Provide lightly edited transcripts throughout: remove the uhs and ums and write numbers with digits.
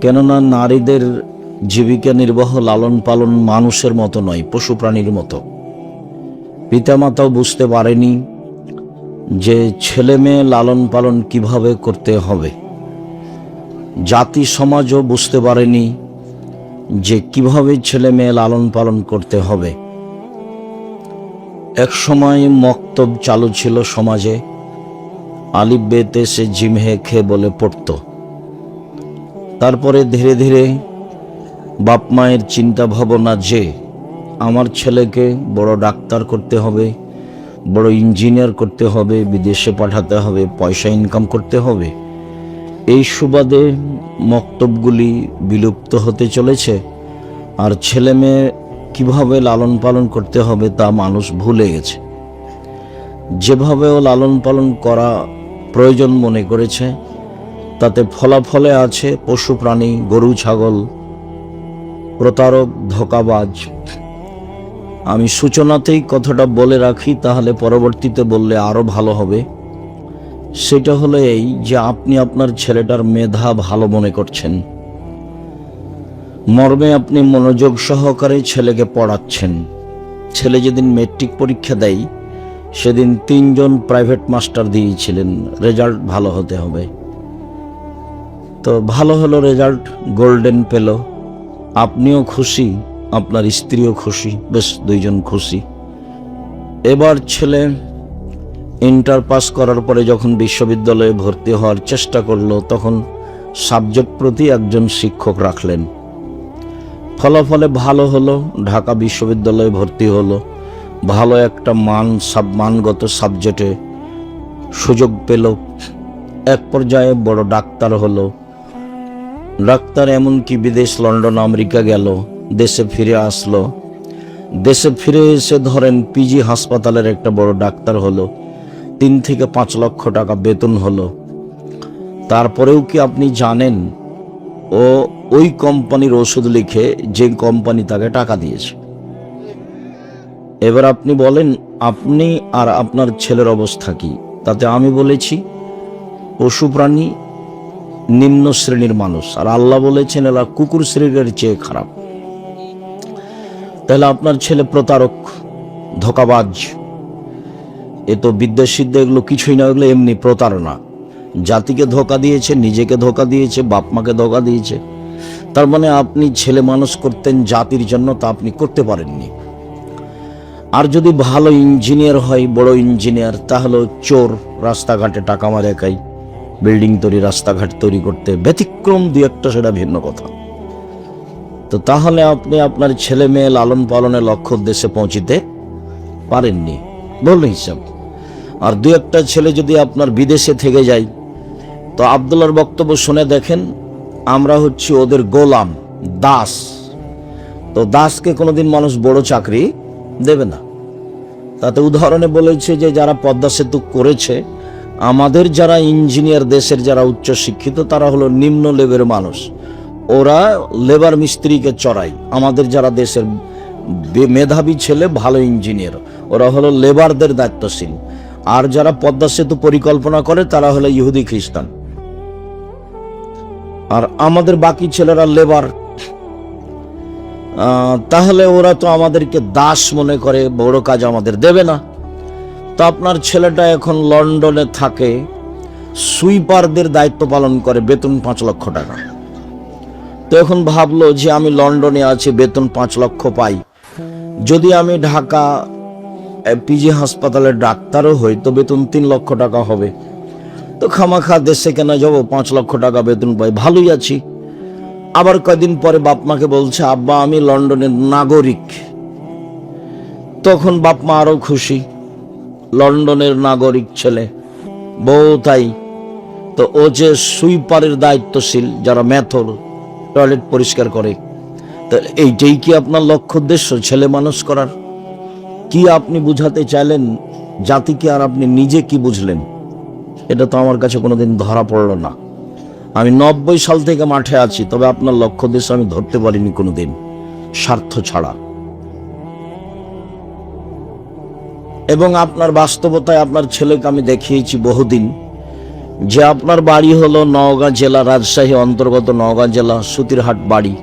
কেননা নারীদের জীবিকা নির্বাহ লালন পালন মানুষের মতো নয়, পশু প্রাণীর মতো। পিতামাতাও বুঝতে পারেনি যে ছেলে মেয়ে লালন পালন কিভাবে করতে হবে। জাতি সমাজও বুঝতে পারেনি যে কিভাবে ছেলে মেয়ে লালন পালন করতে হবে। এক সময় মক্তব চালু ছিল সমাজে, আলিফ বেতে সে জিম হে খে বলে পড়ত। তারপরে ধীরে ধীরে বাপ মায়ের চিন্তা ভাবনা যে আমার ছেলেকে বড় ডাক্তার করতে হবে, বড় ইঞ্জিনিয়ার করতে হবে, বিদেশে পাঠাতে হবে, পয়সা ইনকাম করতে হবে, এই সুবাদে মক্তবগুলি বিলুপ্ত হতে চলেছে। আর ছেলে মেয়ে কীভাবে লালন পালন করতে হবে তা মানুষ ভুলে গেছে। যেভাবেও লালন পালন করা প্রয়োজন মনে করেছে, তাতে ফলাফলে আছে পশু প্রাণী, গরু ছাগল, প্রতারক, ধোঁকাবাজ। আমি সূচনাতেই কথাটা বলে রাখি, তাহলে পরবর্তীতে বললে আরও ভালো হবে। সেটা হলো এই যে আপনি আপনার ছেলেটার মেধা ভালো মনে করছেন, মর্মে আপনি মনোযোগ সহকারে ছেলেকে পড়াচ্ছেন। ছেলে যেদিন মেট্রিক পরীক্ষা দেয় সেদিন 3 জন প্রাইভেট মাস্টার দিয়েছিলেন, রেজাল্ট ভালো হতে হবে। তো ভালো হলো, রেজাল্ট গোল্ডেন পেল, আপনিও খুশি, আপনার স্ত্রীও খুশি, বেশ 2 জন খুশি। এবার ছেলে ইন্টার পাস করার পরে যখন বিশ্ববিদ্যালয়ে ভর্তি হওয়ার চেষ্টা করলো, তখন সাবজেক্ট প্রতি একজন শিক্ষক রাখলেন। ফলাফলে ভালো হলো, ঢাকা বিশ্ববিদ্যালয়ে ভর্তি হলো, ভালো একটা মানগত সাবজেক্টে সুযোগ পেল। এক পর্যায়ে বড় ডাক্তার হলো। ডাক্তার এমনকি বিদেশ, লন্ডন, আমেরিকা গেল, দেশে ফিরে আসলো। দেশে ফিরে এসে ধরেন পিজি হাসপাতালের একটা বড় ডাক্তার হলো, 3 থেকে 5 লক্ষ টাকা বেতন হলো। তারপরেও কি আপনি জানেন ও ওই কোম্পানির ওষুধ লিখে যে কোম্পানি তাকে টাকা দিয়েছে? এবার আপনি বলেন আপনি আর আপনার ছেলের অবস্থা কি? তাতে আমি বলেছি পশু প্রাণী নিম্ন শ্রেণীর মানুষ, আর আল্লাহ বলেছেন এরা কুকুর শ্রেণীর চেয়ে খারাপ। তাহলে আপনার ছেলে প্রতারক, ধোঁকাবাজ। এ তো বিদ্যা সিদ্ধা এগুলো কিছুই না, এগুলো এমনি প্রতারণা। জাতিকে ধোঁকা দিয়েছে, নিজেকে ধোঁকা দিয়েছে, বাপ মাকে ধোঁকা দিয়েছে। তার মানে আপনি ছেলে মানুষ করতেন জাতির জন্য, তা আপনি করতে পারেননি। আর যদি ভালো ইঞ্জিনিয়ার হয়, বড় ইঞ্জিনিয়ার, তাহলে চোর, রাস্তাঘাটে টাকা মারে খাই, বিল্ডিং তৈরি, রাস্তাঘাট তৈরি করতে ব্যতিক্রম 2-1টা, সেটা ভিন্ন কথা। তো তাহলে আপনি আপনার ছেলে মেয়ে লালন পালনের লক্ষ্য উদ্দেশ্যে পৌঁছিতে পারেননি, বলুন হিসাব। আর 2-1টা ছেলে যদি আপনার বিদেশে থেকে যায়, তো আব্দুল্লাহর বক্তব্য শুনে দেখেন, আমরা হচ্ছি ওদের গোলাম, দাস। তো দাসকে কোনোদিন মানুষ বড় চাকরি দেবে না। তাতে উদাহরণে বলেছে যে যারা পদ্মা সেতু করেছে, আমাদের যারা ইঞ্জিনিয়ার, দেশের যারা উচ্চ শিক্ষিত, তারা হলো নিম্ন লেভেলের মানুষ, ওরা লেবার মিস্ত্রিকে চড়ায়। আমাদের যারা দেশের মেধাবী ছেলে, ভালো ইঞ্জিনিয়ার, ওরা হলো লেবারদের দায়িত্বশীল। আর যারা পদ্মা সেতু পরিকল্পনা করে তারা হলো ইহুদি খ্রিস্টান। আর আমাদের বাকি ছেলেরা লেবার। তাহলে ওরা তো আমাদেরকে দাস মনে করে, বড় কাজ আমাদের দেবে না। তো আপনার ছেলেটা এখন লন্ডনে থাকে, সুইপারদের দায়িত্ব পালন করে, বেতন 5 লক্ষ টাকা। তো এখন ভাবলো যে আমি লন্ডনে আছি, বেতন 5 লক্ষ পাই, যদি আমি ঢাকা পিজি হাসপাতালের ডাক্তারও হই তো বেতন 3 লক্ষ টাকা হবে। তো খামাখা দেশে কেন যাব, 5 লক্ষ টাকা বেতন পাই, ভালোই আছি। আবার কয়দিন পরে বাপ মাকে বলছে, আব্বা আমি লন্ডনের নাগরিক। তখন বাপ মা আরো খুশি, লন্ডনের নাগরিক ছেলে, বউ তাই। তো ও যে সুইপারের দায়িত্বশীল, যারা মেথর টয়লেট পরিষ্কার করে, তো এইটাই কি আপনার লক্ষ্য উদ্দেশ্য ছেলে মানুষ করার? কি আপনি বুঝাতে চাইলেন জাতিকে, আর আপনি নিজে কি বুঝলেন? এটা তো আমার কাছে কোনোদিন ধরা পড়লো না। আমি 90 সাল থেকে মাঠে আছি, তবে আপনার লক্ষ্য উদ্দেশ্য আমি ধরতে পারিনি কোনোদিন, স্বার্থ ছাড়া। এবং আপনার বাস্তবতায় আপনার ছেলেকে আমি দেখিয়েছি বহুদিন যে আপনার বাড়ি হলো নওগাঁ জেলা, রাজশাহী অন্তর্গত নওগাঁ জেলা, সুতিরহাট বাড়ি।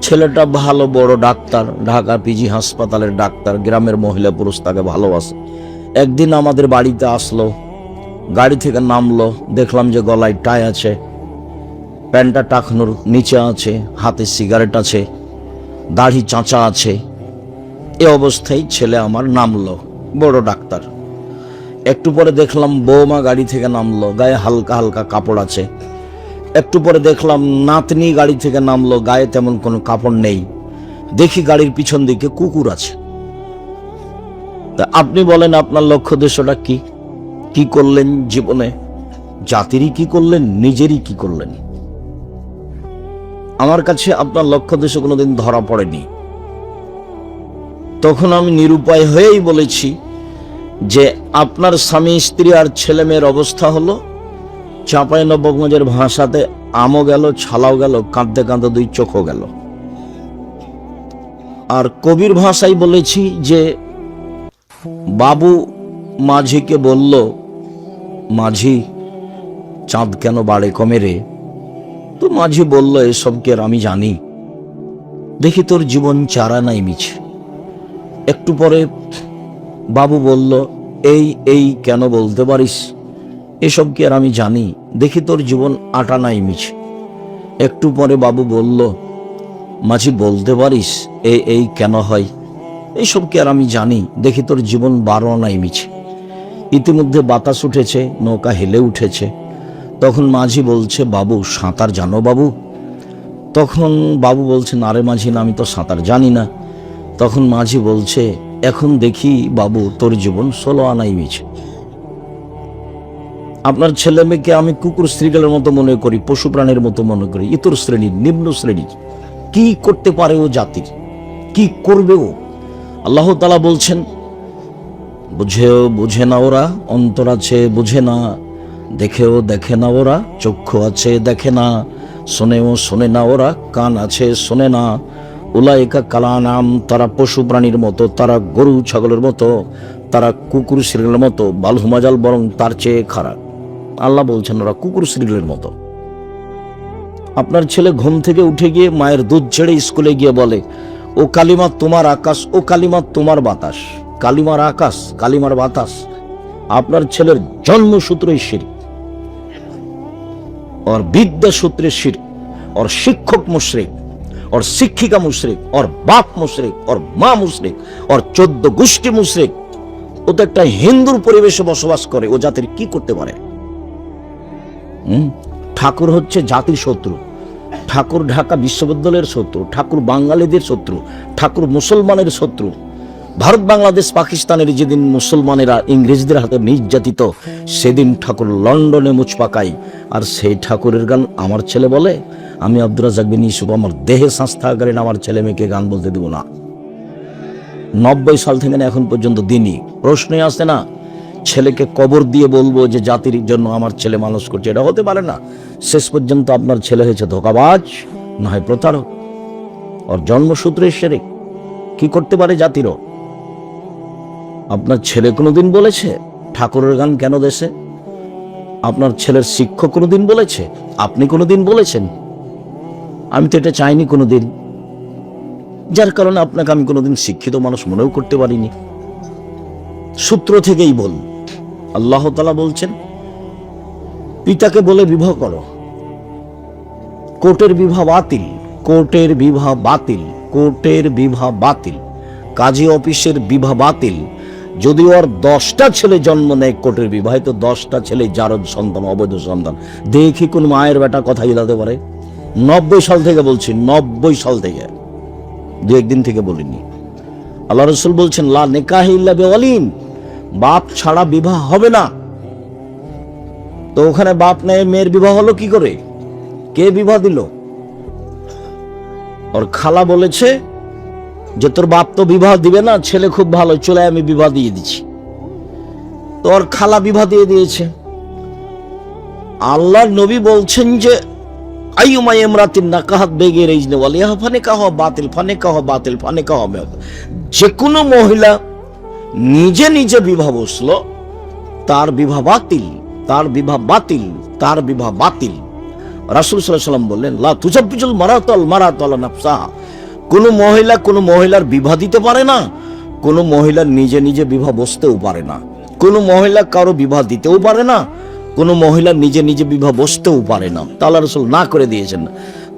ছেলেটা ভালো বড় ডাক্তার, ঢাকা পিজি হাসপাতালের ডাক্তার, গ্রামের মহিলা পুরুষ তাকে ভালোবাসে। একদিন আমাদের বাড়িতে আসলো, গাড়ি থেকে নামলো, দেখলাম যে গলায় টাই আছে, প্যান্টটা টাকনোর নিচে আছে, হাতে সিগারেট আছে, দাড়ি চাঁচা আছে। এ অবস্থায় ছেলে আমার নামলো, বড় ডাক্তার। একটু পরে দেখলাম বৌমা গাড়ি থেকে নামলো, গায়ে হালকা হালকা কাপড় আছে। একটু পরে দেখলাম নাতনি গাড়ি থেকে নামলো, গায়ে তেমন কোনো কাপড় নেই। দেখি গাড়ির পিছন দিকে কুকুর আছে। তা আপনি বলেন আপনার লক্ষ্য উদ্দেশ্যটা কি? কি করলেন জীবনে? জাতিরই কি করলেন, নিজেরই কি করলেন? আমার কাছে আপনার লক্ষ্য উদ্দেশ্য কোনোদিন ধরা পড়েনি। তখন আমি নিরুপায় হয়েই বলেছি যে আপনার স্বামী স্ত্রী আর ছেলে মেয়ের অবস্থা হলো চাঁপাইনবাবগঞ্জের ভাষাতে আমও গেল, ছালাও গেল, কাঁদতে কাঁদতে দুই চোখও গেল। আর কবির ভাষায় বলেছি যে বাবু মাঝিকে বলল, মাঝি চাঁদ কেন বাড়ে কমে রে? তো মাঝি বলল, এসব কি আর আমি জানি? দেখি তোর জীবন চারা নাই মিছে। একটু পরে বাবু বলল, এই কেন বলতে পারিস? এসব কি আর আমি জানি? দেখি তোর জীবন আটা নাই মিছে। একটু পরে বাবু বলল, মাঝি বলতে পারিস এই কেন হয়? এইসব কি আর আমি জানি? দেখি তোর জীবন 12 নাই মিছে। ইতিমধ্যে বাতাস উঠেছে, নৌকা হেলে উঠেছে। তখন মাঝি বলছে, বাবু সাঁতার জানো বাবু? তখন বাবু বলছে, না রে মাঝি, না আমি তো সাঁতার জানি না। তখন মাঝি বলছে, এখন দেখি বাবু তোর জীবন 16 আনাই মিছে। আপনার ছেলে মেয়েকে আমি কুকুর শ্রীগালের মতো মনে করি, পশু প্রাণীর মতো মনে করি, ইতর শ্রেণীর, নিম্ন শ্রেণীর। কি করতে পারে ও জাতির? কি করবে ও? আল্লাহ তাআলা বলছেন, বুঝে না ওরা, অন্তর আছে বুঝে না, দেখেও দেখে না ওরা, চক্ষু আছে দেখে না, শোনেও শোনে না ওরা, কান আছে শোনে না। উলাইকা কালানাম, তারা পশু প্রাণীর মতো, তারা গরু ছাগলের মতো, তারা কুকুর শ্রীগালের মতো, বালহুমাজাল বরং তার চেয়ে খারাপ। আল্লাহ বলছেন ওরা কুকুর শ্রীগালের মতো। আপনার ছেলে ঘুম থেকে উঠে গিয়ে মায়ের দুধ ছেড়ে স্কুলে গিয়ে বলে, ও কালিমা তোমার আকাশ, ও কালিমা তোমার বাতাস। কালিমার আকাশ, কালিমার বাতাস। আপনার ছেলের জন্মসূত্রই শিরক, और विद्या सूत्रे शिरक, और शिक्षक मुशरिक, और शिक्षिका मुशरिक, और बाप मुशरिक, और মা মুশরিক, और 14 গোষ্ঠী মুশরিক। ও তো একটা হিন্দুর পরিবেশে বসবাস করে, ও জাতির কি করতে পারে? ঠাকুর হচ্ছে জাতির শত্রু, ঠাকুর ঢাকা বিশ্ববিদ্যালয়ের শত্রু, ঠাকুর বাঙালিদের শত্রু, ঠাকুর মুসলমানের শত্রু। ভারত বাংলাদেশ পাকিস্তানের যেদিন মুসলমানেরা ইংরেজদের হাতে নির্যাতিত, সেদিন ঠাকুর লন্ডনে মুচ পাকাই। আর সেই ঠাকুরের গান আমার ছেলে বলে, আমি আব্দুর রাজ্জাক বিন ইউসুফ আমার দেহে শ্বাস থাকাকালীন আমার ছেলে মেয়েকে গান বলতে দেব না। 90 সাল থেকে এখন পর্যন্ত দিনই প্রশ্নই আসে না। ছেলেকে কবর দিয়ে বলবো যে জাতির জন্য আমার ছেলে মানুষ করছে, এটা হতে পারে না। শেষ পর্যন্ত আপনার ছেলে হয়েছে ধোঁকাবাজ, না হয় প্রতারক, ওর জন্মসূত্রে শিরক। কি করতে পারে জাতিরও? আপনার ছেলে কোনোদিন বলেছে ঠাকুরের গান কেন দেশে? আপনার ছেলের শিক্ষক কোনোদিন বলেছে? আপনি কোনোদিন বলেছেন? আমি তো এটা চাইনি কোনোদিন, যার কারণে আপনাকে আমি কোনোদিন শিক্ষিত মানুষ মনেও করতে পারিনি। সূত্র থেকেই বল, আল্লাহ তাআলা বলছেন, পিতাকে বলে বিবাহ করো। কোর্টের বিবাহ বাতিল, কোর্টের বিবাহ বাতিল, কোর্টের বিবাহ বাতিল, কাজী অফিসের বিবাহ বাতিল। যদি ওর 10টা ছেলে জন্ম নেয় কোর্টের বিবাহে, তো 10টা ছেলে জারদ সন্তান, অবৈধ সন্তান। দেখি কোন মায়ের বেটা কথা হিলাতে পারে? 90 সাল থেকে বলছি, 90 সাল থেকে, 2-1 দিন থেকে বলিনি। আল্লাহ রাসূল বলছেন, লা নিকাহ ইল্লা বিওয়ালিন, বাপ ছাড়া বিবাহ হবে না। তো ওখানে বাপ নেই, মেয়ের বিবাহ হলো কি করে? কে বিবাহ দিল? ওর খালা বলেছে যে তোর বাপ তো বিবাহ দিবে না, ছেলে খুব ভালো, চলে আমি বিবাহ দিয়ে দিচ্ছি। তো ওর খালা বিবাহ দিয়ে দিয়েছে। আল্লাহর নবী বলছেন যে আইয়ুমা ইমরাতিন নাকাহাত বেগের ইজনে ওয়ালিহা ফানিকাহ বাতিল, ফানিকাহ বাতিল, ফানিকাহ বাতিল। যে কোনো মহিলা নিজে নিজে বিবাহ বসলো, তার বিবাহ বাতিল। তার বিবাহ বাতিল, তার বিবাহ বাতিল। রাসূল সাল্লাল্লাহু আলাইহি ওয়াসাল্লাম বললেন, লা তুজাব্বিজুল মারাতু নাফসাহা, কোনো মহিলা কোনো মহিলার বিবাহ দিতে পারে না, কোনো মহিলা নিজে নিজে বিবাহ বসতেও পারে না, কোনো মহিলা কারো বিবাহ দিতেও পারে না, কোনো মহিলা নিজে নিজে বিবাহ বসতেও পারে না। তা আল্লাহ রাসূল না করে দিয়েছেন।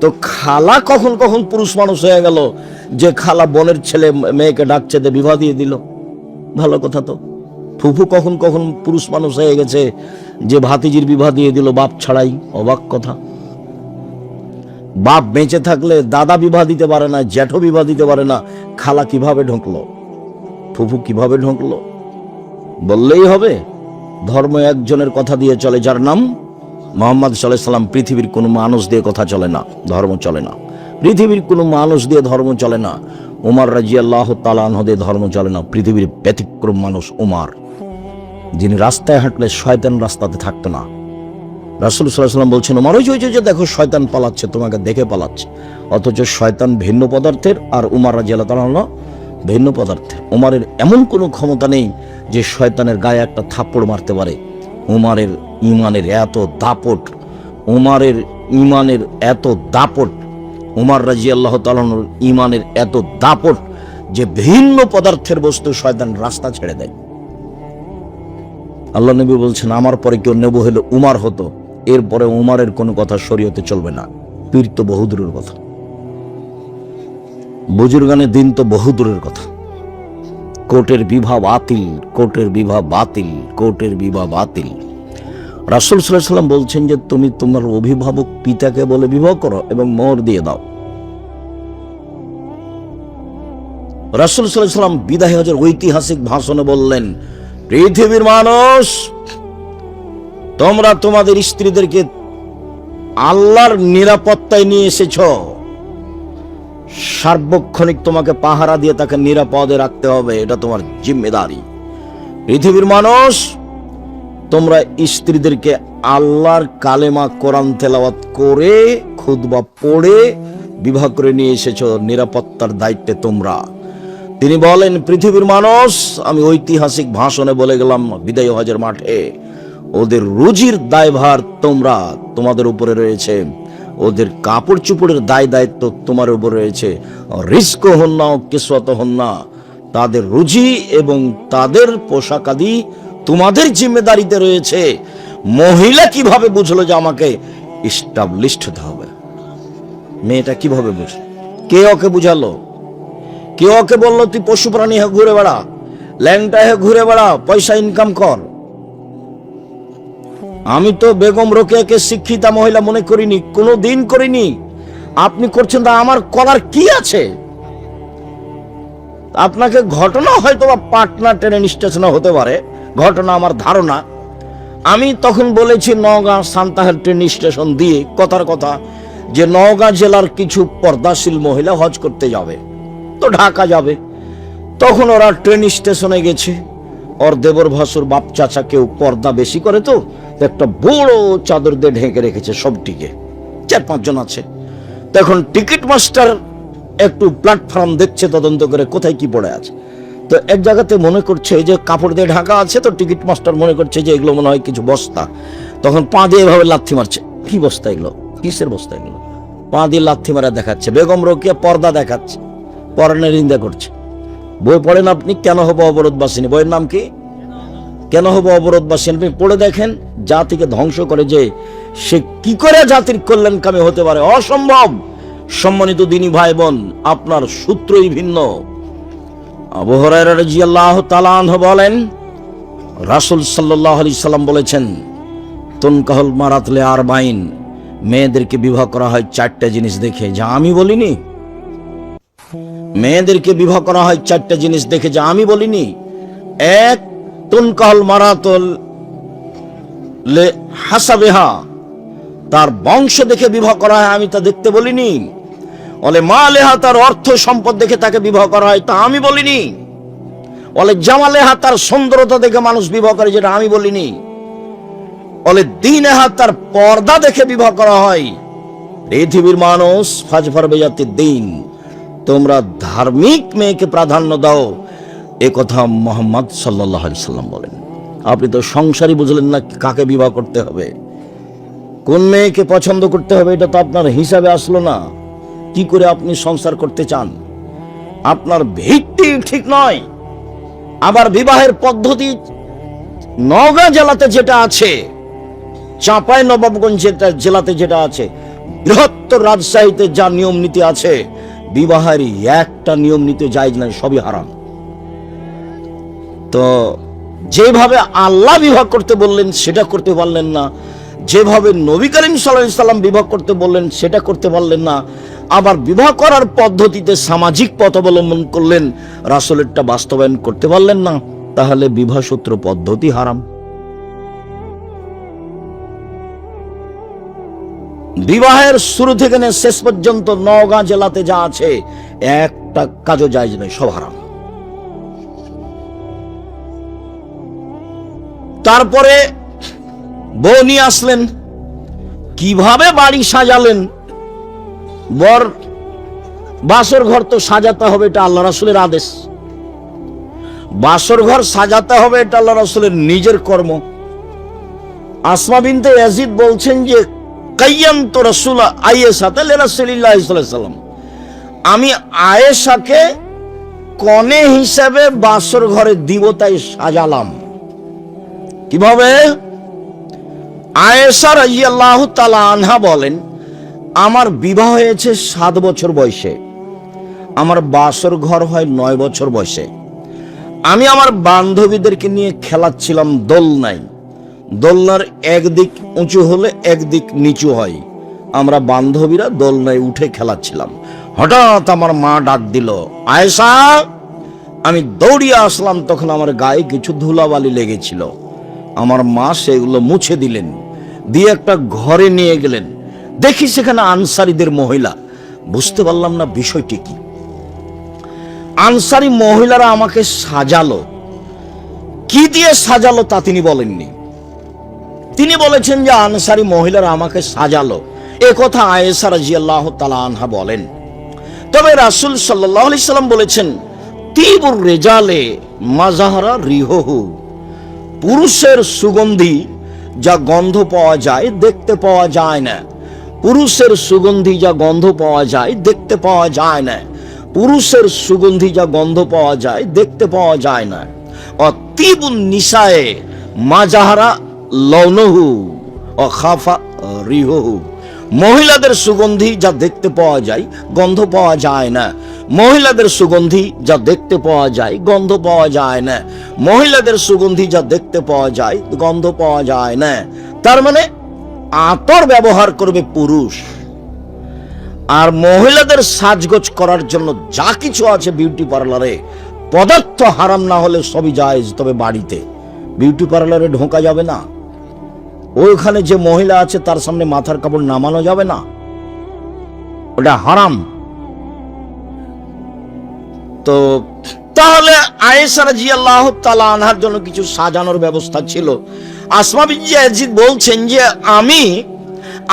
তো খালা কখন কখন পুরুষ মানুষ হয়ে গেল যে খালা বোনের ছেলে মেয়েকে ডাকছে দিয়ে বিবাহ দিয়ে দিল, ভালো কথা তো। ফুফু কখন কখন পুরুষ মানুষ হয়ে গেছে যে ভাতিজির বিবাহ দিয়ে দিল বাপ ছাড়াই, অবাক কথা। বাপ বেঁচে থাকলে দাদা বিবাহ দিতে পারে না, জ্যাঠো বিবাহ দিতে পারে না, খালা কিভাবে ঢুকলো, ফুফু কিভাবে ঢুকলো? বললেই হবে ধর্ম একজনের কথা দিয়ে চলে, যার নাম মুহাম্মদ সাল্লাল্লাহু আলাইহি সাল্লাম। পৃথিবীর কোনো মানুষ দিয়ে কথা চলে না, ধর্ম চলে না। পৃথিবীর কোনো মানুষ দিয়ে ধর্ম চলে না। উমর রাদিয়াল্লাহু তাআলা আনহু দিয়ে ধর্ম চলে না। পৃথিবীর ব্যতিক্রম মানুষ উমর, যিনি রাস্তায় হাঁটলে শয়তান রাস্তাতে থাকতো না। রাসূল সাল্লাল্লাহু আলাইহি ওয়াসাল্লাম বলছেন, উমর ওই যে দেখো শয়তান পালাচ্ছে, তোমাকে দেখে পালাচ্ছে। অথচ শয়তান ভিন্ন পদার্থের আর উমর রাদিয়াল্লাহু তাআলা আনহু ভিন্ন পদার্থের। উমরের এমন কোনো ক্ষমতা নেই যে শয়তানের গায়ে একটা থাপ্পড় মারতে পারে। উমরের ঈমানের এত দাপট, উমরের ঈমানের এত দাপট, উমর রাদিয়াল্লাহু তাআলা আনহুর ঈমানের এত দাপট যে ভিন্ন পদার্থের বস্তু শয়তান রাস্তা ছেড়ে দেয়। আল্লাহ নবী বলছেন, আমার পরে কেউ নবী হলে উমর হতো, এরপরে উমরের কোনো কথা শরীয়তে চলবে না। পীর তো বহু দূরের কথা, বুজুর্গানের দিন তো বহু দূরের কথা। কোর্টের বিবাহ বাতিল, কোর্টের বিবাহ বাতিল, কোর্টের বিবাহ বাতিল। রাসূল সাল্লাল্লাহু আলাইহি ওয়াসাল্লাম বলছেন যে তুমি তোমার অভিভাবক পিতাকে বলে বিবাহ করো এবং মোহর দিয়ে দাও। রাসূল সাল্লাল্লাহু আলাইহি ওয়াসাল্লাম বিদায় হজের ঐতিহাসিক ভাষণে বললেন, পৃথিবীর মানুষ, তোমরা তোমাদের স্ত্রীদেরকে আল্লাহর নিরাপত্তায় নিয়ে এসেছ। সার্বক্ষণিক তোমাকে পাহারা দিয়ে তাকে নিরাপদে রাখতে হবে, এটা তোমার জিম্মেদারি। পৃথিবীর মানুষ, তোমরা স্ত্রীদেরকে আল্লাহর কালেমা কোরআন তেলাওয়াত করে খুতবা পড়ে বিবাহ করে নিয়ে এসেছ, নিরাপত্তার দায়িত্বে তোমরা। তিনি বলেন, পৃথিবীর মানুষ, আমি ঐতিহাসিক ভাষণে বলে গেলাম বিদায় হজের মাঠে, ওদের রুজির দায়ভার তোমাদের উপরে রয়েছে, ওদের কাপড় চোপড়ের দায় দায়িত্ব তোমার উপর রয়েছে। রিস্ক হন না, কিসওয়াত হন না, তাদের রুজি এবং তাদের পোশাক আদি তোমাদের জিম্মেদারিতে রয়েছে। মহিলা কিভাবে বুঝলো যে আমাকে এস্টাবলিশড হতে হবে? মেয়েটা কিভাবে বুঝলো? কে ওকে বুঝালো? কে ওকে বললো তুই পশু প্রাণী হয়ে ঘুরে বেড়া, ল্যাংটা হয়ে ঘুরে বেড়া, পয়সা ইনকাম কর? আমি তো বেগম রোকেয়াকে শিক্ষিতা মহিলা মনে করিনি, কোনোদিন করিনি। আপনি করছেন, তা আমার করার কি আছে? আপনাকে ঘটনা হয়তো বা পাটনা ট্রেন স্টেশনে হতে পারে, ঘটনা আমার ধারণা। আমি তখন বলেছি নওগাঁ সান্তাহার ট্রেন স্টেশন দিয়ে, কথার কথা, যে নওগাঁ জেলার কিছু পর্দাশীল মহিলা হজ করতে যাবে, তো ঢাকা যাবে। তখন ওরা ট্রেন স্টেশনে গেছে, ওর দেবর ভাসুর বাপ চাচা কেউ পর্দা বেশি করে, তো একটা বড় চাদর দিয়ে ঢেকে রেখেছে সবটিকে, 4-5 জন আছে। তখন টিকিট মাস্টার একটু প্ল্যাটফর্ম দেখছে তদন্ত করে কোথায় কি পড়ে আছে। তো এক জায়গাতে মনে করছে যে কাপড় দিয়ে ঢাকা আছে, তো টিকিট মাস্টার মনে করছে যে এগুলো মনে হয় কিছু বস্তা। তখন পা দিয়ে এভাবে লাথি মারছে, কি বস্তা এগুলো, কিসের বস্তা এগুলো? পা দিয়ে লাথি মারা দেখাচ্ছে। বেগম রোকেয়া পর্দা দেখাচ্ছে, পরনের নিন্দা করছে। বই পড়েন আপনি, কেন হবো অবরোধবাসিনী, বইয়ের নাম কি? কেন হবো অবরোধবাসী? আপনি পড়ে দেখেন। জাতিকে ধ্বংস করে যে সে কি করে জাতির কল্যাণকামী হতে পারে? অসম্ভব। সম্মানিত দিনী ভাই বোন, আপনার সূত্রই ভিন্ন। আবু হুরায়রা রাদিয়াল্লাহু তাআলা আনহু বলেন, রাসূল সাল্লাল্লাহু আলাইহি সাল্লাম বলেছেন, তুনকাহুল মারাত লিআরবাইন, মেয়েদেরকে বিবাহ করা হয় 4টা জিনিস দেখে, যা আমি বলিনি। মেয়েদেরকে বিবাহ করা হয় 4টা জিনিস দেখে, যা আমি বলিনি। 1, তুনকাহুল মারাতুল লিহাসাবিহা, তার বংশ দেখে বিবাহ করা হয়, আমি তা দেখতে বলিনি। ওলে মালেহা, তার অর্থ সম্পদ দেখে তাকে বিবাহ করা হয়, তা আমি বলিনি। ওলে জামালেহা, তার সুন্দরতা দেখে মানুষ বিবাহ করে, যেটা আমি বলিনি। ওলে দ্বীনেহা, তার পর্দা দেখে বিবাহ করা হয়। পৃথিবীর মানুষ, ফাজফার বেজাতির দিন, তোমরা ধার্মিক মেয়েকে প্রাধান্য দাও, এ কথা মুহাম্মদ সাল্লাল্লাহু আলাইহি সাল্লাম বলেন। আপনি তো সংসারই বুঝলেন না কাকে বিবাহ করতে হবে, কোন মেয়েকে পছন্দ করতে হবে, এটা তো আপনার হিসাবে আসলো না। কি করে আপনি সংসার করতে চান? আপনার ভিত্তি ঠিক নয়। আবার বিবাহের পদ্ধতি নওগাঁ জেলাতে যেটা আছে, চাঁপাই নবাবগঞ্জ জেলাতে যেটা আছে, বৃহত্তর রাজশাহীতে যা নিয়ম নীতি আছে, বিবাহের একটা নিয়ম নীতি জায়েজ নাই, সবই হারাম। তো যেভাবে আল্লাহ বিবাহ করতে বললেন সেটা করতে পারলেন না, যেভাবে নবী করিম সাল্লাল্লাহু আলাইহি সাল্লাম বিবাহ করতে বললেন সেটা করতে পারলেন না, আবার বিবাহ করার পদ্ধতিতে সামাজিক পথ অবলম্বন করলেন, রাসূলেরটা বাস্তবায়ন করতে পারলেন না, তাহলে বিবাহ সূত্র পদ্ধতি হারাম। বিবাহের শুরু থেকে শেষ পর্যন্ত নওগাঁ জেলাতে যা আছে একটা কাজও জায়েজ নয়, সব হারাম। তারপরে বউ নিয়ে আসলেন, কিভাবে বাড়ি সাজালেন? বর বাসর ঘর তো সাজাতে হবে, এটা আল্লাহ রাসূলের আদেশ। বাসর ঘর সাজাতে হবে, এটা আল্লাহ রাসূলের নিজের কর্ম। আসমা বিনতে ইয়াজিদ বলছেন যে কাইয়ামতু রাসূল আয়েশাতে লিরাসূলিল্লাহ সাল্লাল্লাহু আলাইহি ওয়াসাল্লাম, আমি আয়েশাকে কনে হিসেবে বাসর ঘরে দিব তাই সাজালাম। কিভাবে? আয়েশা রাদিয়াল্লাহু তাআলা আনহা বলেন, আমার বিবাহ হয়েছে 7 বছর বয়সে, আমার বাসর ঘর হয় 9 বছর বয়সে। আমি আমার বান্ধবীদেরকে নিয়ে খেলাচ্ছিলাম দোলনায়। দোলনার একদিক উঁচু হলে একদিক নিচু হয়, আমরা বান্ধবীরা দোলনায় উঠে খেলাচ্ছিলাম। হঠাৎ আমার মা ডাক দিল, আয়েশা। আমি দৌড়িয়ে আসলাম, তখন আমার গায়ে কিছু ধুলাবালি লেগেছিল। আমার মা সেগুলো মুছে দিলেন, দিয়ে একটা ঘরে নিয়ে গেলেন। দেখি সেখানে আনসারীদের মহিলা। বুঝতে পারলাম না বিষয়টি কি। আনসারী মহিলারা আমাকে সাজালো, কি দিয়ে সাজালো তা তিনি বলেননি। তিনি বলেছেন যে আনসারী মহিলারা আমাকে সাজালো, এ কথা আয়েশা রাদিয়াল্লাহু তাআলা আনহা বলেন। তবে রাসূল সাল্লাল্লাহু আলাইহি সাল্লাম বলেছেন, তিবুর রিজালে মাযাহারা রিহুহু, পুরুষের সুগন্ধি যা গন্ধ পাওয়া যায় দেখতে পাওয়া যায় না। পুরুষের সুগন্ধি যা গন্ধ পাওয়া যায় দেখতে পাওয়া যায় না। পুরুষের সুগন্ধি যা গন্ধ পাওয়া যায় দেখতে পাওয়া যায় না। অতিবুন নিসায়ে মাযাহারা লাউনুহু ও খাফা রিহুহু, মহিলাদের সুগন্ধি যা দেখতে পাওয়া যায় গন্ধ পাওয়া যায় না। মহিলাদের সুগন্ধি যা দেখতে পাওয়া যায় গন্ধ পাওয়া যায় না। মহিলাদের সুগন্ধি যা দেখতে পাওয়া যায় গন্ধ পাওয়া যায় না। তার মানে আতর ব্যবহার করবে পুরুষ, আর মহিলাদের সাজগোজ করার জন্য যা কিছু আছে বিউটি পার্লারে, পদার্থ হারাম না হলে সবই জায়েজ। তবে বাড়িতে বিউটি পার্লারে ঢোকা যাবে না, ওইখানে যে মহিলা আছে তার সামনে মাথার কাপড় নামানো যাবে না, ওটা হারাম। তো তাহলে আয়েশা রাদিয়াল্লাহু তাআলা আনহার জন্য কিছু সাজানোর ব্যবস্থা ছিল। আসমা বিনতে ইয়াজিদ বলছেন যে আমি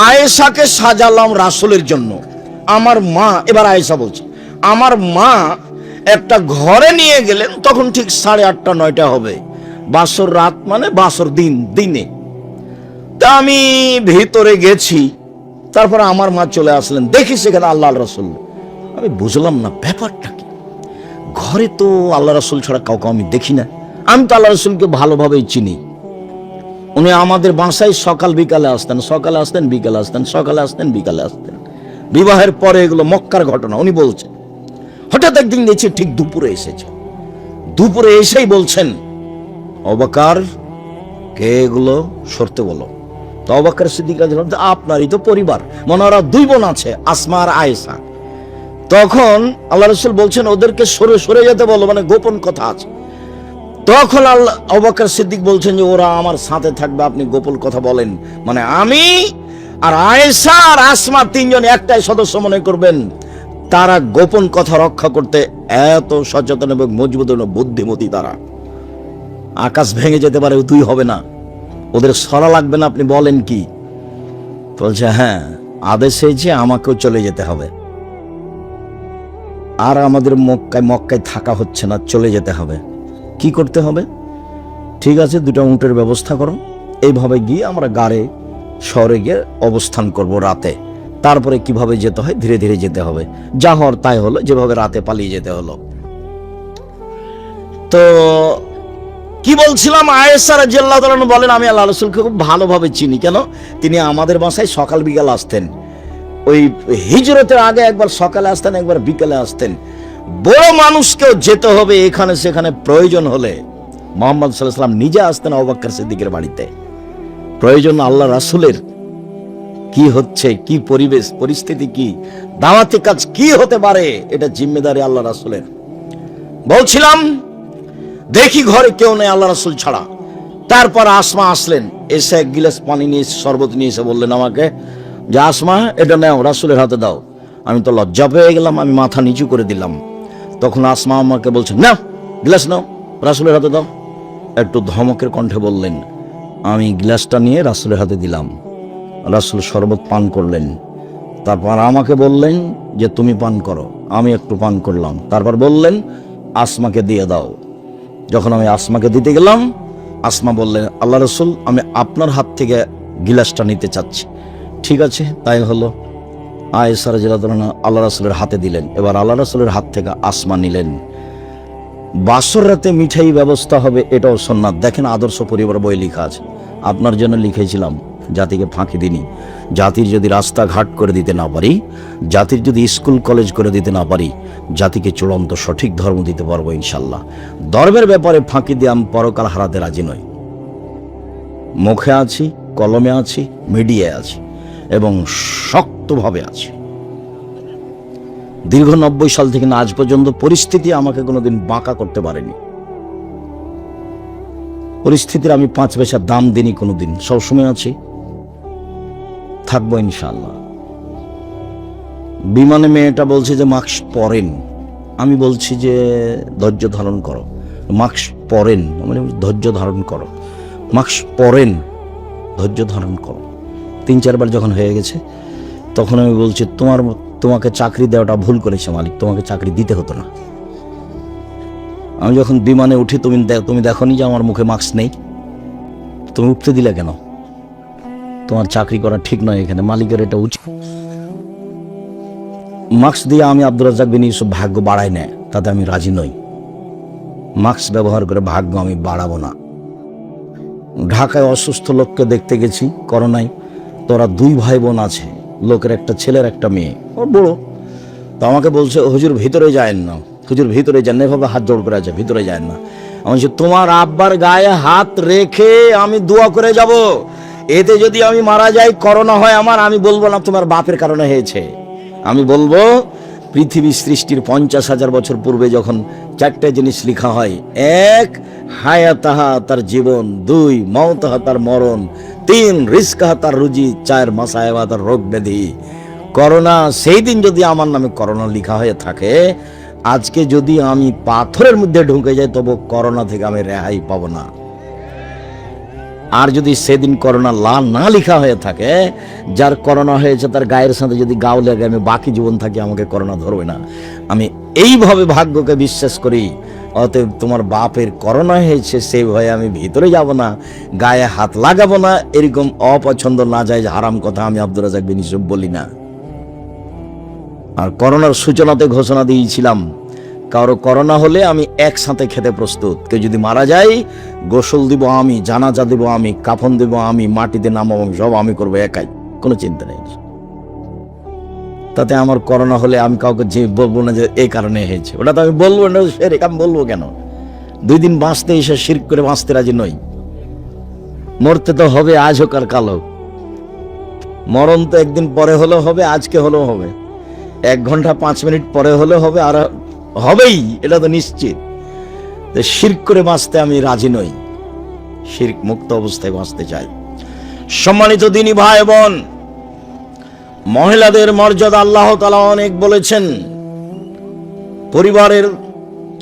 আয়েশাকে সাজালাম রাসূলের জন্য। আমার মা, এবার আয়েশা বলছে, আমার মা একটা ঘরে নিয়ে গেলেন, তখন ঠিক 8:30 9টা হবে। বাসর রাত মানে বাসর দিনে। তা আমি ভিতরে গেছি, তারপরে আমার মা চলে আসলেন, দেখি সেখানে আল্লাহর রাসূল। আমি বুঝলাম না ব্যাপারটা কি। ঘরে তো আল্লাহ রাসূল ছাড়া কাউকে আমি দেখি না। আমি তো আল্লাহ রাসূলকে ভালোভাবেই চিনি। উনি আমাদের বাসায় সকাল বিকালে আসতেন, সকালে আসতেন বিকালে আসতেন, সকালে আসতেন বিকালে আসতেন। বিবাহের পরে এগুলো মক্কার ঘটনা উনি বলছেন। হঠাৎ একদিন দেখছি ঠিক দুপুরে এসেছে। দুপুরে এসেই বলছেন, আবু বকর, কে এগুলো সরতে বলো। তো আবু বকর সিদ্দিক রাদিয়াল্লাহু আনহু, আপনারই তো পরিবার, মনে ওরা 2 বোন আছে, আসমা আর আয়েশা। তখন আল্লাহ রাসূল বলছেন ওদেরকে সরে যেতে বলো, মানে গোপন কথা আছে। তখন আবু বকর সিদ্দিক বলছেন যে ওরা আমার সাথে থাকবে, আপনি গোপন কথা বলেন। মানে আমি আর আয়েশা আর আসমা 3 জন একটাই সদস্য মনে করবেন। তারা গোপন কথা রক্ষা করতে এত সচেতন এবং মজবুত বুদ্ধিমতী। তারা আকাশ ভেঙে যেতে পারে, 2 হবে না, ওদের সরা লাগবে না। আপনি বলেন কি? বলছে হ্যাঁ, আদেশ হয়েছে আমাকেও চলে যেতে হবে, আর আমাদের মক্কায় থাকা হচ্ছে না, চলে যেতে হবে। কি করতে হবে? ঠিক আছে, 2টা উটের ব্যবস্থা করো। এইভাবে গিয়ে আমরা গাড়ে শহরে গিয়ে অবস্থান করব রাতে। তারপরে কিভাবে যেতে হয় ধীরে ধীরে যেতে হবে। যা হওয়ার তাই হলো, যেভাবে রাতে পালিয়ে যেতে হলো। তো কি বলছিলাম, আয়েশা রাদিয়াল্লাহু তাআলা আনহা বলেন, আমি আল্লাহ রাসূলকে খুব ভালোভাবে চিনি। কেন? তিনি আমাদের বাসায় সকাল বিকাল আসতেন। ওই হিজরতের আগে একবার সকালে আসতেন, একবার বিকালে আসতেন। বড় মানুষকেও যেতে হবে এখানে সেখানে, প্রয়োজন হলে মুহাম্মদ সাল্লাল্লাহু আলাইহি ওয়াসাল্লাম নিজে আসতেন আবু বকর সিদ্দিকের বাড়িতে। প্রয়োজন আল্লাহ রাসূলের কি হচ্ছে, কি পরিবেশ পরিস্থিতি, কি দাওয়াতি কাজ কি হতে পারে, এটা জিম্মেদারি আল্লাহ রাসূলের। বলছিলাম দেখি ঘরে কেউ নেই আল্লাহ রাসূল ছাড়া। তারপর আসমা আসলেন, এসে এক গিলাস পানি নিয়ে শরবত নিয়ে এসে বললেন আমাকে যে, আসমা এটা নাও, রাসূলের হাতে দাও। আমি তো লজ্জা পেয়ে গেলাম, আমি মাথা নিচু করে দিলাম। তখন আসমা আমাকে বলছেন, নাও গ্লাস নাও, রাসূলের হাতে দাও। একটু ধমকের কণ্ঠে বললেন। আমি গ্লাসটা নিয়ে রাসূলের হাতে দিলাম। রাসূল শরবত পান করলেন। তারপর আমাকে বললেন যে তুমি পান করো। আমি একটু পান করলাম। তারপর বললেন আসমাকে দিয়ে দাও। যখন আমি আসমাকে দিতে গেলাম, আসমা বললেন, আল্লাহ রাসূল, আমি আপনার হাত থেকে গিলাসটা নিতে চাচ্ছি। ঠিক আছে, তাই হলো। আয়েশা রাদিয়াল্লাহু আনহা আল্লাহ রাসূলের হাতে দিলেন। এবার আল্লাহ রাসূলের হাত থেকে আসমা নিলেন। বাসর রাতে মিঠাই ব্যবস্থা হবে, এটাও সুন্নাত। দেখেন আদর্শ পরিবার বই লেখা আছে, আপনার জন্য লিখেছিলাম, জাতিকে ফাঁকি দিনি। জাতির যদি রাস্তাঘাট করে দিতে না পারি, জাতির যদি স্কুল কলেজ করে দিতে না পারি, জাতিকে চূড়ান্ত সঠিক ধর্ম দিতে পারবো ইনশাল্লাহ। ধর্মের ব্যাপারে ফাঁকি দিয়ে আমি পরকাল হারাতে রাজি নই। মুখে আছি, কলমে আছি, মিডিয়ায় আছি এবং শক্তভাবে আছি। দীর্ঘ 90 সাল থেকে আজ পর্যন্ত পরিস্থিতি আমাকে কোনোদিন বাঁকা করতে পারেনি। পরিস্থিতির আমি 5 পয়সা দাম দিইনি কোনোদিন, সবসময় আছি, থাকবো ইনশাআল্লাহ। বিমানে মেয়েটা বলছে যে মাস্ক পরেন, আমি বলছি যে ধৈর্য ধারণ করো। মাস্ক পরেন মানে ধৈর্য ধারণ করো, মাস্ক পরেন, ধৈর্য ধারণ করো। 3-4 বার যখন হয়ে গেছে, তখন আমি বলছি তোমাকে চাকরি দেওয়াটা ভুল করেছে মালিক, তোমাকে চাকরি দিতে হতো না। আমি যখন বিমানে উঠি, তুমি দেখোনি যে আমার মুখে মাস্ক নেই? তুমি উঠতে দিলে কেন? তোমার চাকরি করা ঠিক নয় এখানে, মালিকের এটা উচিত। মাস্ক দিয়ে আমি আব্দুর রাজ্জাক বিন ইউসুফ ভাগ্য বাড়াই না, তাতে আমি রাজি নই। মাস্ক ব্যবহার করে ভাগ্য আমি বাড়াবো না। ঢাকায় অসুস্থ লোককে দেখতে গেছি করোনায়। তোরা 2 ভাই বোন আছে, লোকের একটা ছেলের একটা মেয়ে, ওর বড়। তো আমাকে বলছে, হুজুর ভিতরে যায়েন না, হুজুর ভিতরে যান না, এভাবে হাত জোড় করে আছে, ভিতরে যান না। আমি বলছি, তোমার আব্বার গায়ে হাত রেখে আমি দোয়া করে যাব, এতে যদি আমি মারা যাই, করোনা হয় আমার, আমি বলবো না তোমার বাপের কারণে হয়েছে। আমি বলবো পৃথিবী সৃষ্টির 50,000 বছর পূর্বে যখন 4টে জিনিস লেখা হয়, 1 হায়াতাহা তার জীবন, 2 মওতাহা তার মরণ, 3 রিজকাহা তার রুজি, 4 মাসায়েবা তার রোগ ব্যাধি। করোনা, সেই দিন যদি আমার নামে করোনা লেখা হয়ে থাকে, আজকে যদি আমি পাথরের মধ্যে ঢুকে যাই, তবু করোনা থেকে আমি রেহাই পাবো না। আর যদি সেদিন করোনা না লেখা হয়ে থাকে, যার করোনা হয়েছে তার গায়ের সাথে যদি গাও লাগে, আমি বাকি জীবন থাকি, আমাকে করোনা ধরবে না। আমি এইভাবে ভাগ্যকে বিশ্বাস করি। অতএব তোমার বাপের করোনা হয়েছে, সেই ভয়ে আমি ভিতরে যাব না, গায়ে হাত লাগাবো না। এরকম অপছন্দ না যায় হারাম কথা আমি আব্দুর রাজ্জাক বিন ইউসুফ বলি না। আর করোনার সূচনাতে ঘোষণা দিয়েছিলাম, কারো করোনা হলে আমি একসাথে খেতে প্রস্তুত। কেউ যদি মারা যায়, গোসল দিব আমি, জানাজা দিব আমি, কাফন দিব আমি, মাটিতে নামাবো সব আমি করবো একাই, কোনো চিন্তা নেই। তাতে আমার করোনা হলে আমি কাউকে যে বলবো না যে এই কারণে হয়েছে, ওটা তো আমি বলবো না। আমি বলবো কেন? 2 দিন বাঁচতে এসে শিরক করে বাঁচতে রাজি নই। মরতে তো হবে, আজ হোক আর কাল হোক। মরণ তো একদিন পরে হলেও হবে, আজকে হলেও হবে, 1 ঘন্টা 5 মিনিট পরে হলেও হবে, আর হবেই, এটা তো নিশ্চিত। শিরক করে বাঁচতে আমি রাজি নই, শিরক মুক্ত অবস্থায় বাঁচতে চাই। সম্মানিত দিনী ভাই বোন, মহিলাদের মর্যাদা আল্লাহ তাআলা অনেক বলেছেন। পরিবারের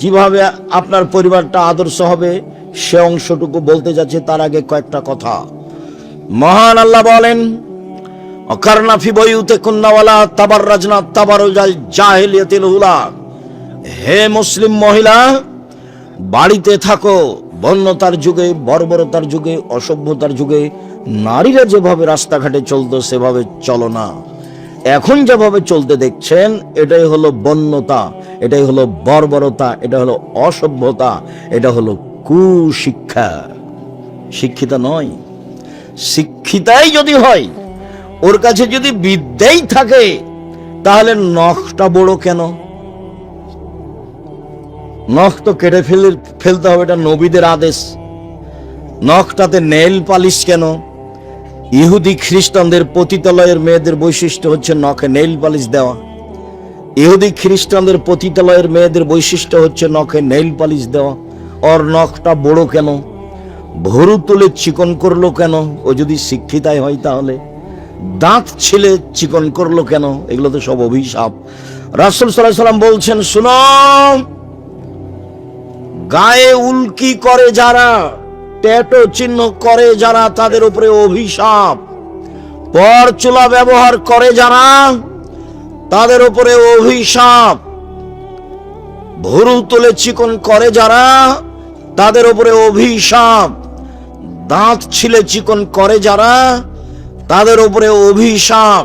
কিভাবে আপনার পরিবারটা আদর্শ হবে, সে অংশটুকু বলতে যাচ্ছে। তার আগে কয়েকটা কথা। মহান আল্লাহ বলেন, অকারনা ফি বুয়ুতিকুন্না ওয়ালা তাবাররাজনা তাবারুজাল জাহিলিয়াতিল উলা। হে মুসলিম মহিলা, বাড়িতে থাকো, বন্যতার যুগে, বর্বরতার যুগে, অসভ্যতার যুগে নারীরা যেভাবে রাস্তাঘাটে চলতো সেভাবে চলো না। এখন যেভাবে চলতে দেখছেন এটাই হলো বন্যতা, এটাই হলো বর্বরতা, এটা হলো অসভ্যতা, এটা হলো কুশিক্ষা। শিক্ষিতা নয়। শিক্ষিতাই যদি হয়, ওর কাছে যদি বিদ্যাই থাকে, তাহলে নখটা বড় কেন? নখ তো কেটে ফেলতে হবে, এটা নবীদের আদেশ। নখটাতে নেল পালিশ কেন? ইহুদি খ্রিস্টানদের পতিতালয়ের মেয়েদের বৈশিষ্ট্য হচ্ছে নখে নেল পালিশ দেওয়া। ইহুদি খ্রিস্টানদের পতিতালয়ের মেয়েদের বৈশিষ্ট্য হচ্ছে নখে নেল পালিশ দেওয়া। ওর নখটা বড় কেন? ভরু তুলে চিকন করলো কেন? ও যদি শিক্ষিতাই হয় তাহলে দাঁত ছিলে চিকন করলো কেন? এগুলো তো সব অভিশাপ। রাসূল সাল্লাল্লাহু আলাইহি ওয়াসাল্লাম বলছেন, শুনো, গায়ে উল্কি করে যারা, ট্যাটু চিহ্ন করে যারা, তাদের উপরে অভিশাপ। পরচুলা ব্যবহার করে যারা, তাদের উপরে অভিশাপ। ভুরু তুলে চিকন করে যারা, তাদের উপরে অভিশাপ। দাঁত ছিলে চিকন করে যারা, তাদের উপরে অভিশাপ।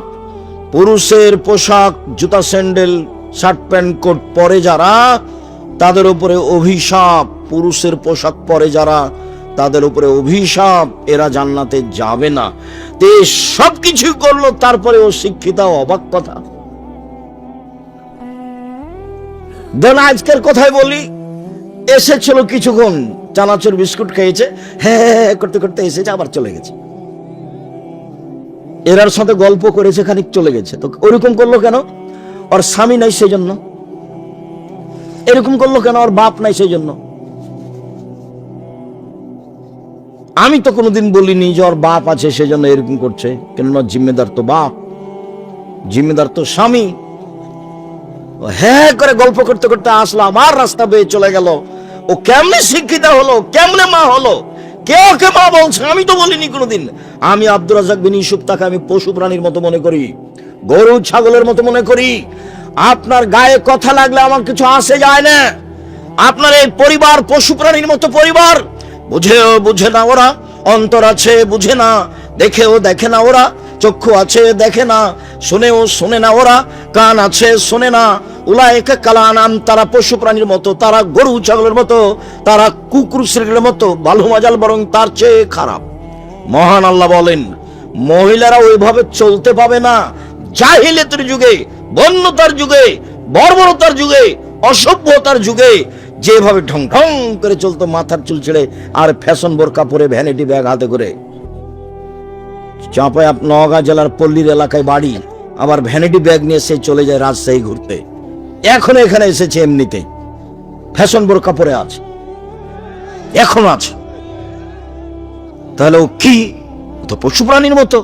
পুরুষের পোশাক, জুতা স্যান্ডেল শার্ট প্যান্ট কোট পরে যারা, তাদের উপরে অভিশাপ। পুরুষের পোশাক পরে যারা, তাদের উপরে অভিশাপ, এরা জান্নাতে যাবে না। তে সবকিছু করলো, তারপরে ও শিক্ষিতা, অবাক কথা। দেন আজকের কথাই বলি, এসেছিল কিছুক্ষণ, চানাচুর বিস্কুট খেয়েছে, হ্যাঁ করতে করতে এসেছে, আবার চলে গেছে। এরার সাথে গল্প করেছে, খানিক চলে গেছে। তো ওরকম করলো কেন? ওর স্বামী নাই সেই জন্য। এরকম করলো কেন? ওর বাপ নাই সেই জন্য। আমি তো কোনোদিন বলিনি যে ওর বাপ আছে সেজন্য এরকম করছে, কেননা জিম্মেদার তো বাপ, জিম্মেদার তো স্বামী। হ্যাঁ করে গল্প করতে করতে আসলো, আমার রাস্তা বেয়ে চলে গেল। ও কেমনে শিক্ষিতা হলো, কেমনে মা হলো? কে ওকে মা বলছে? আমি তো বলিনি কোনোদিন। আমি আব্দুর রাজ্জাক বিন ইউসুফ, তাকে আমি পশু প্রাণীর মতো মনে করি, গরু ছাগলের মতো মনে করি। আপনার গায়ে কথা লাগলে আমার কিছু আসে যায় না। আপনার এই পরিবার পশু প্রাণীর মতো পরিবার। বুঝেও বুঝে না ওরা, অন্তর আছে বুঝে না, দেখেও দেখে না ওরা, চক্ষু আছে দেখে না, শুনেও শুনে না ওরা, কান আছে শোনে না। উলায়েকা কালানাম, তারা পশু প্রাণীর মতো, তারা গরু ছাগলের মতো, তারা কুকুর শ্রেণীর মতো, বালু মাজাল বরং তার চেয়ে খারাপ। মহান আল্লাহ বলেন, মহিলারা ওইভাবে চলতে পাবে না। জাহিলিয়াতের যুগে, বন্যতার যুগে, বর্বরতার যুগে, অসভ্যতার যুগে যেভাবে ঢং ঢং করে চলতো, মাথার চুল ছেড়ে আর ফ্যাশন বোরকা পরে, ভ্যানিটি ব্যাগ হাতে করে। চাঁপাই নওগাঁ জেলার পল্লীর এলাকায় বাড়ি, আবার ভ্যানিটি ব্যাগ নিয়ে সে চলে যায় রাজশাহী ঘুরতে। এখন এখানে এসেছে এমনিতে, ফ্যাশন বোরকা পরে আছে, এখন আছে। তাহলে ও কি? তো পশু প্রাণীর মতো।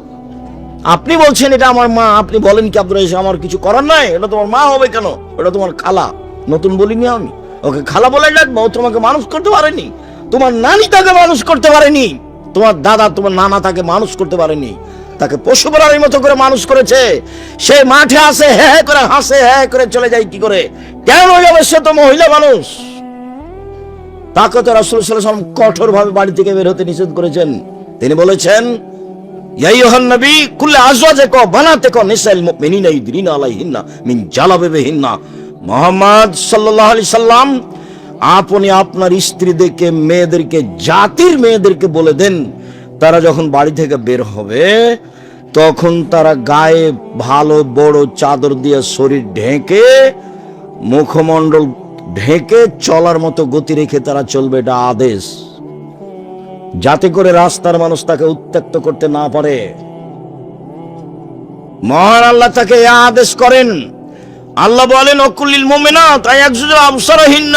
আপনি বলছেন এটা আমার মা, আপনি বলেন কি আব্দুর রাজ্জাক আমার কিছু করার নাই? এটা তোমার মা হবে কেন? এটা তোমার খালা। নতুন বলিনি আমি, ওকে খালা বলে ডাকবো। ও তোমাকে মানুষ করতে পারেনি, তোমার নানি তাকে মানুষ করতে পারেনি, তোমার দাদা তোমার নানা তাকে মানুষ করতে পারেনি, তাকে পশু প্রাণীর মতো করে মানুষ করেছে। সে মাঠে আসে, হ্যাঁ করে হাসে, হ্যাঁ করে চলে যায়। কি করে কেন যাবে? সে তো মহিলা মানুষ। তাকে তো রাসূল সাল্লাল্লাহু আলাইহি ওয়াসাল্লাম কঠোর ভাবে বাড়ি থেকে বের হতে নিষেধ করেছেন। তিনি বলেছেন, ইয়া আইয়ুহান নবী কুল্লি আজওয়াজিকা ওয়া বানাতিকা নিসাইল মুমিনিনা ইউদরিনা আলাইহিন্না মিন জালাবিবিহিন্না। মুহাম্মদ সাল্লাল্লাহু আলাইহি সাল্লাম, আপনি আপনার স্ত্রীদেরকে, মেয়েদেরকে, জাতির মেয়েদেরকে বলে দেন, তারা যখন বাড়ি থেকে বের হবে তখন তারা গায়ে ভালো বড় চাদর দিয়ে শরীর ঢেকে, মুখমণ্ডল ঢেকে চলার মতো গতি রেখে তারা চলবে। এটা আদেশ, যাতে করে রাস্তার মানুষ তাকে উত্ত্যক্ত করতে না পারে। মহান আল্লাহ তাকে আদেশ করেন। আল্লাহ বলেন, ওকুল্লিল মুমিনাত ইয়াগযুযু আবসারাহিন্না